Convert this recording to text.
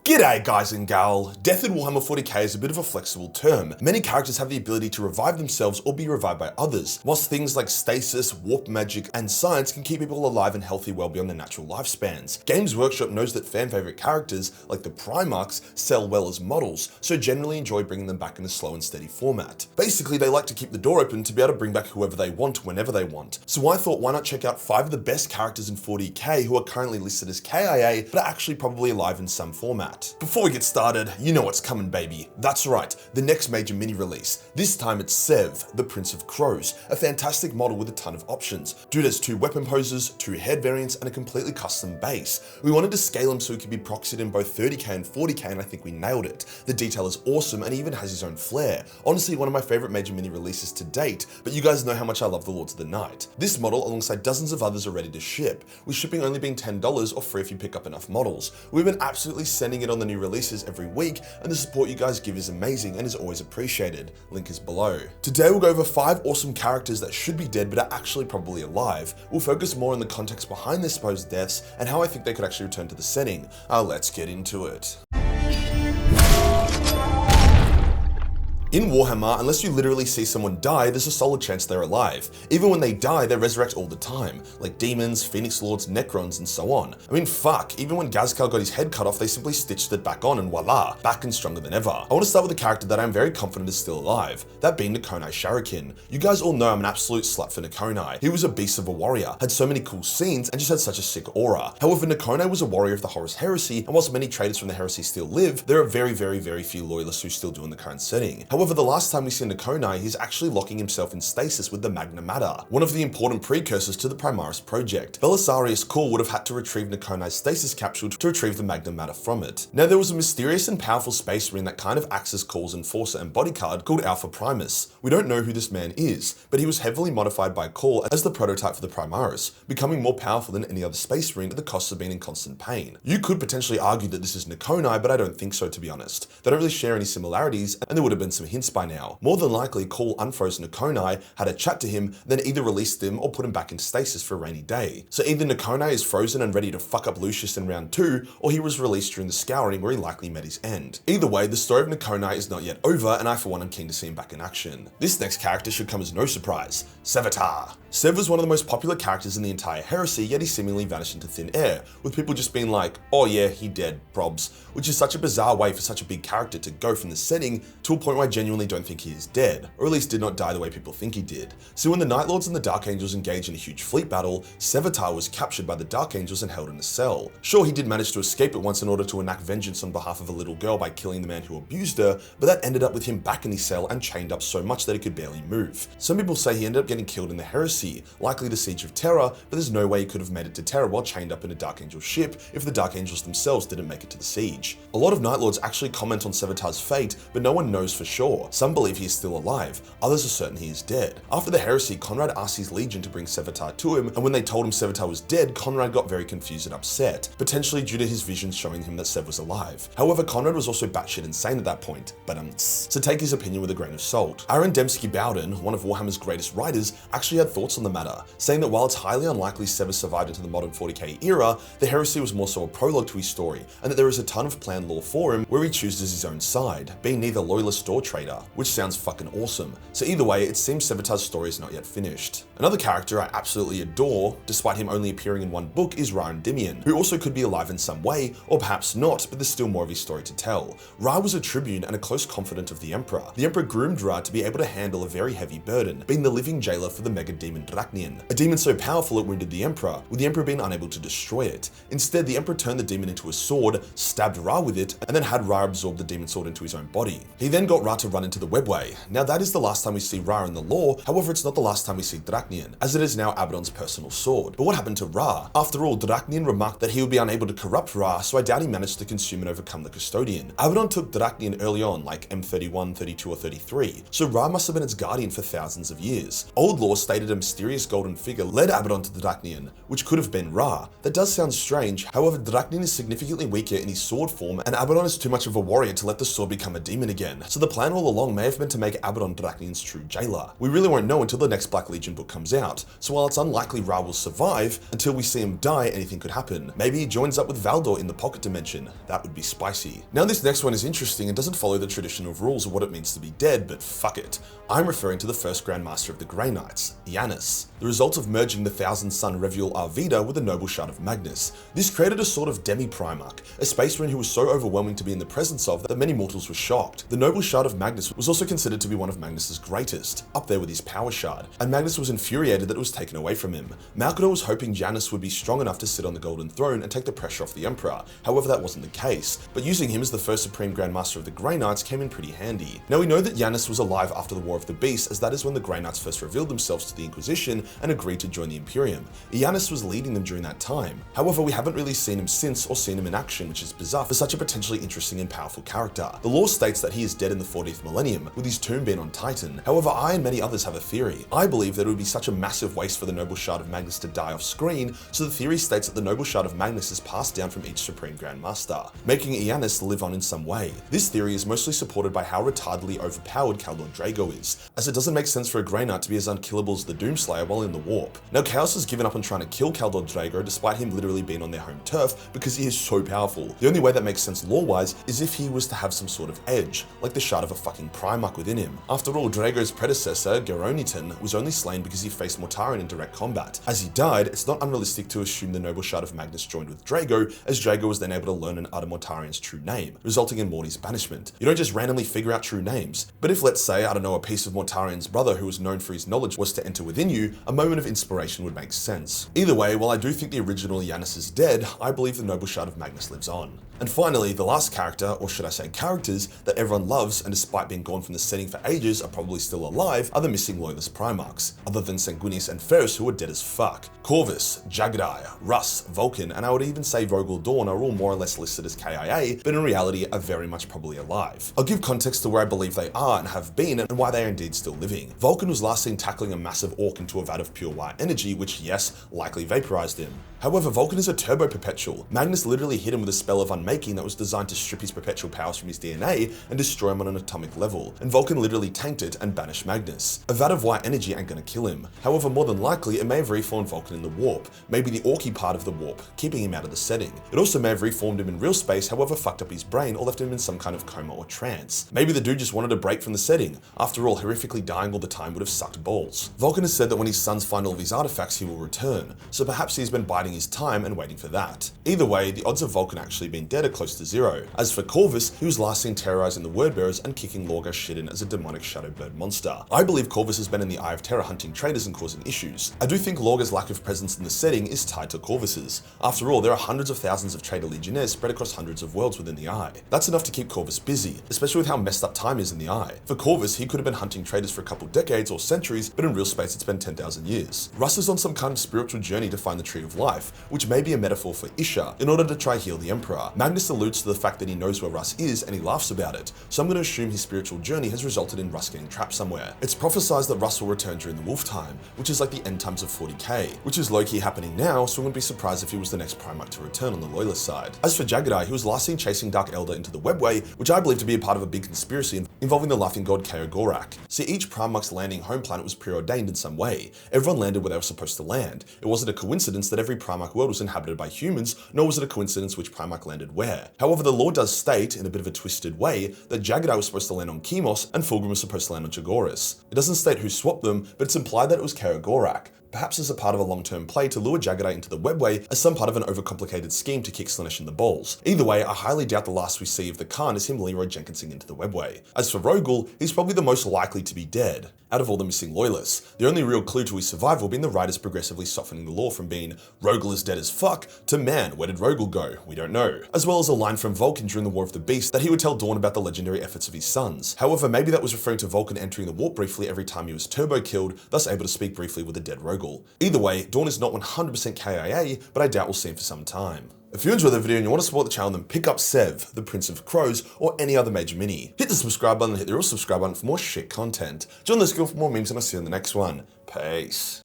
G'day guys and gal. Death in Warhammer 40k is a bit of a flexible term. Many characters have the ability to revive themselves or be revived by others, whilst things like stasis, warp magic, and science can keep people alive and healthy well beyond their natural lifespans. Games Workshop knows that fan favorite characters, like the Primarchs, sell well as models, so generally enjoy bringing them back in a slow and steady format. Basically, they like to keep the door open to be able to bring back whoever they want, whenever they want. So I thought, why not check out 5 of the best characters in 40k who are currently listed as KIA, but are actually probably alive in some format. Before we get started, you know what's coming, baby. That's right, the next major mini release. This time it's Sev, the Prince of Crows, a fantastic model with a ton of options. Dude has 2 weapon poses, 2 head variants, and a completely custom base. We wanted to scale him so he could be proxied in both 30k and 40k, and I think we nailed it. The detail is awesome, and he even has his own flair. Honestly, one of my favorite major mini releases to date, but you guys know how much I love the Lords of the Night. This model, alongside dozens of others, are ready to ship, with shipping only being $10 or free if you pick up enough models. We've been absolutely sending it on the new releases every week, and the support you guys give is amazing and is always appreciated. Link is below. Today we'll go over 5 awesome characters that should be dead but are actually probably alive. We'll focus more on the context behind their supposed deaths and how I think they could actually return to the setting. Let's get into it. In Warhammer, unless you literally see someone die, there's a solid chance they're alive. Even when they die, they resurrect all the time, like demons, Phoenix Lords, Necrons, and so on. I mean, fuck, even when Gazkal got his head cut off, they simply stitched it back on and voila, back and stronger than ever. I want to start with a character that I'm very confident is still alive, that being Nikona Sharrowkyn. You guys all know I'm an absolute slut for Nikona. He was a beast of a warrior, had so many cool scenes, and just had such a sick aura. However, Nikona was a warrior of the Horus Heresy, and whilst many traders from the Heresy still live, there are very few Loyalists who still do in the current setting. However, the last time we see Nikona, he's actually locking himself in stasis with the Magnus, one of the important precursors to the Primarchs project. Belisarius Cawl would have had to retrieve Nikona's stasis capsule to retrieve the Magnus from it. Now, there was a mysterious and powerful space marine that kind of acts as Cawl's enforcer and bodyguard called Alpha Primus. We don't know who this man is, but he was heavily modified by Cawl as the prototype for the Primarchs, becoming more powerful than any other space marine at the cost of being in constant pain. You could potentially argue that this is Nikona, but I don't think so, to be honest. They don't really share any similarities, and there would have been some hints by now. More than likely, Cawl unfroze Nikona, had a chat to him, then either released him or put him back in stasis for a rainy day. So either Nikona is frozen and ready to fuck up Lucius in round 2, or he was released during the scouring where he likely met his end. Either way, the story of Nikona is not yet over, and I for one am keen to see him back in action. This next character should come as no surprise: Sevatar. Sev was one of the most popular characters in the entire Heresy, yet he seemingly vanished into thin air, with people just being like, oh yeah, he dead, probs, which is such a bizarre way for such a big character to go from the setting to a point where I genuinely don't think he is dead, or at least did not die the way people think he did. So when the Night Lords and the Dark Angels engaged in a huge fleet battle, Sevatar was captured by the Dark Angels and held in a cell. Sure, he did manage to escape it once in order to enact vengeance on behalf of a little girl by killing the man who abused her, but that ended up with him back in his cell and chained up so much that he could barely move. Some people say he ended up getting killed in the Heresy, likely the Siege of Terra, but there's no way he could have made it to Terra while chained up in a Dark Angel ship if the Dark Angels themselves didn't make it to the siege. A lot of Night Lords actually comment on Sevatar's fate, but no one knows for sure. Some believe he is still alive, others are certain he is dead. After the Heresy, Conrad asked his legion to bring Sevatar to him, and when they told him Sevatar was dead, Conrad got very confused and upset, potentially due to his visions showing him that Sev was alive. However, Conrad was also batshit insane at that point, so take his opinion with a grain of salt. Aaron Dembski Bowden, one of Warhammer's greatest writers, actually had thoughts on the matter, saying that while it's highly unlikely Sev survived into the modern 40k era, the Heresy was more so a prologue to his story, and that there is a ton of planned lore for him where he chooses his own side, being neither Loyalist or traitor, which sounds fucking awesome. So either way, it seems Sevatar's story is not yet finished. Another character I absolutely adore, despite him only appearing in one book, is Endymion, who also could be alive in some way, or perhaps not, but there's still more of his story to tell. Ra was a tribune and a close confidant of the Emperor. The Emperor groomed Ra to be able to handle a very heavy burden, being the living jailer for the mega demon Dracnian, a demon so powerful it wounded the Emperor, with the Emperor being unable to destroy it. Instead, the Emperor turned the demon into a sword, stabbed Ra with it, and then had Ra absorb the demon sword into his own body. He then got Ra to run into the webway. Now that is the last time we see Ra in the lore, however it's not the last time we see Dracnian, as it is now Abaddon's personal sword. But what happened to Ra? After all, Dracnian remarked that he would be unable to corrupt Ra, so I doubt he managed to consume and overcome the Custodian. Abaddon took Dracnian early on, like M31, 32, or 33, so Ra must have been its guardian for thousands of years. Old lore stated a mysterious golden figure led Abaddon to Dracnian, which could have been Ra. That does sound strange, however Dracnian is significantly weaker in his sword form, and Abaddon is too much of a warrior to let the sword become a demon again, so the plan all along may have been to make Abaddon Draknian's true jailer. We really won't know until the next Black Legion book comes out, so while it's unlikely Ra will survive, until we see him die, anything could happen. Maybe he joins up with Valdor in the pocket dimension. That would be spicy. Now this next one is interesting and doesn't follow the traditional rules of what it means to be dead, but fuck it. I'm referring to the first Grandmaster of the Grey Knights, Janus, the result of merging the Thousand Sun Reviel Arvida with the noble shard of Magnus. This created a sort of demi-Primarch, a space marine who was so overwhelming to be in the presence of that many mortals were shocked. The noble shard of Magnus was also considered to be one of Magnus's greatest, up there with his power shard, and Magnus was infuriated that it was taken away from him. Malcador was hoping Janus would be strong enough to sit on the Golden Throne and take the pressure off the Emperor. However, that wasn't the case, but using him as the first Supreme Grandmaster of the Grey Knights came in pretty handy. Now we know that Janus was alive after the War of the Beast, as that is when the Grey Knights first revealed themselves to the Inquisition and agreed to join the Imperium. Janus was leading them during that time. However, we haven't really seen him since or seen him in action, which is bizarre for such a potentially interesting and powerful character. The lore states that he is dead in the 40th millennium, with his tomb being on Titan. However, I and many others have a theory. I believe that it would be such a massive waste for the noble shard of Magnus to die off screen, so the theory states that the noble shard of Magnus is passed down from each Supreme Grandmaster, making Janus live on in some way. This theory is mostly supported by how retardedly overpowered Kaldor Drago is, as it doesn't make sense for a Grey Knight to be as unkillable as the Doomslayer while in the warp. Now Chaos has given up on trying to kill Kaldor Drago despite him literally being on their home turf because he is so powerful. The only way that makes sense lore-wise is if he was to have some sort of edge, like the shard of a fucking Primarch within him. After all, Drago's predecessor, Geronitan, was only slain because he faced Mortarion in direct combat. As he died, it's not unrealistic to assume the noble shard of Magnus joined with Drago, as Drago was then able to learn and utter Mortarion's true name, resulting in Morty's banishment. You don't just randomly figure out true names, but if, let's say, I don't know, a piece of Mortarion's brother who was known for his knowledge was to enter within you, a moment of inspiration would make sense. Either way, while I do think the original Janus is dead, I believe the noble shard of Magnus lives on. And finally, the last character, or should I say characters, that everyone loves and despite being gone from the setting for ages are probably still alive are the missing Loyalist Primarchs, other than Sanguinius and Ferris who are dead as fuck. Corvus, Jagadai, Russ, Vulcan, and I would even say Rogel Dawn are all more or less listed as KIA, but in reality are very much probably alive. I'll give context to where I believe they are and have been and why they are indeed still living. Vulcan was last seen tackling a massive orc into a vat of pure white energy, which yes, likely vaporized him. However, Vulcan is a turbo perpetual. Magnus literally hit him with a spell of unmaking that was designed to strip his perpetual powers from his DNA and destroy him on an atomic level, and Vulcan literally tanked it and banished Magnus. A vat of white energy ain't gonna kill him. However, more than likely, it may have reformed Vulcan in the warp, maybe the orky part of the warp, keeping him out of the setting. It also may have reformed him in real space, however fucked up his brain or left him in some kind of coma or trance. Maybe the dude just wanted a break from the setting. After all, horrifically dying all the time would have sucked balls. Vulcan has said that when his sons find all of his artifacts, he will return, so perhaps he's been biding his time and waiting for that. Either way, the odds of Vulcan actually being dead are close to zero. As for Corvus, he was last seen terrorizing the Wordbearers and kicking Lorgar shit in as a demonic shadow bird monster. I believe Corvus has been in the Eye of Terror hunting traitors and causing issues. I do think Lorgar's lack of presence in the setting is tied to Corvus's. After all, there are hundreds of thousands of traitor legionnaires spread across hundreds of worlds within the Eye. That's enough to keep Corvus busy, especially with how messed up time is in the Eye. For Corvus, he could have been hunting traitors for a couple decades or centuries, but in real space it's been 10,000 years. Russ is on some kind of spiritual journey to find the Tree of Life, which may be a metaphor for Isha, in order to try heal the Emperor. Magnus alludes to the fact that he knows where Russ is and he laughs about it, so I'm going to assume his spiritual journey has resulted in Russ getting trapped somewhere. It's prophesized that Russ will return during the Wolf Time, which is like the end times of 40k, which is low-key happening now, so I wouldn't be surprised if he was the next Primarch to return on the Loyalist side. As for Jagadai, he was last seen chasing Dark Elder into the Webway, which I believe to be a part of a big conspiracy involving the laughing god Kaogorak. See, each Primarch's landing home planet was preordained in some way. Everyone landed where they were supposed to land. It wasn't a coincidence that every Primarch world was inhabited by humans, nor was it a coincidence which Primarch landed where. However, the lore does state, in a bit of a twisted way, that Jagadai was supposed to land on Kimos and Fulgrim was supposed to land on Chagoris. It doesn't state who swapped them, but it's implied that it was Kaogorak, perhaps as a part of a long-term play to lure Jagadai into the Webway as some part of an overcomplicated scheme to kick Slaanesh in the balls. Either way, I highly doubt the last we see of the Khan is him Leroy Jenkinsing into the Webway. As for Rogel, he's probably the most likely to be dead out of all the missing Loyalists, the only real clue to his survival being the writers progressively softening the lore from being Rogel is dead as fuck to man, where did Rogel go? We don't know. As well as a line from Vulcan during the War of the Beast that he would tell Dawn about the legendary efforts of his sons. However, maybe that was referring to Vulcan entering the warp briefly every time he was turbo killed, thus able to speak briefly with the dead Rogel. Either way, Dawn is not 100% KIA, but I doubt we'll see him for some time. If you enjoyed the video and you want to support the channel, then pick up Sev, the Prince of Crows, or any other major mini. Hit the subscribe button and hit the real subscribe button for more shit content. Join the school for more memes and I'll see you in the next one. Peace.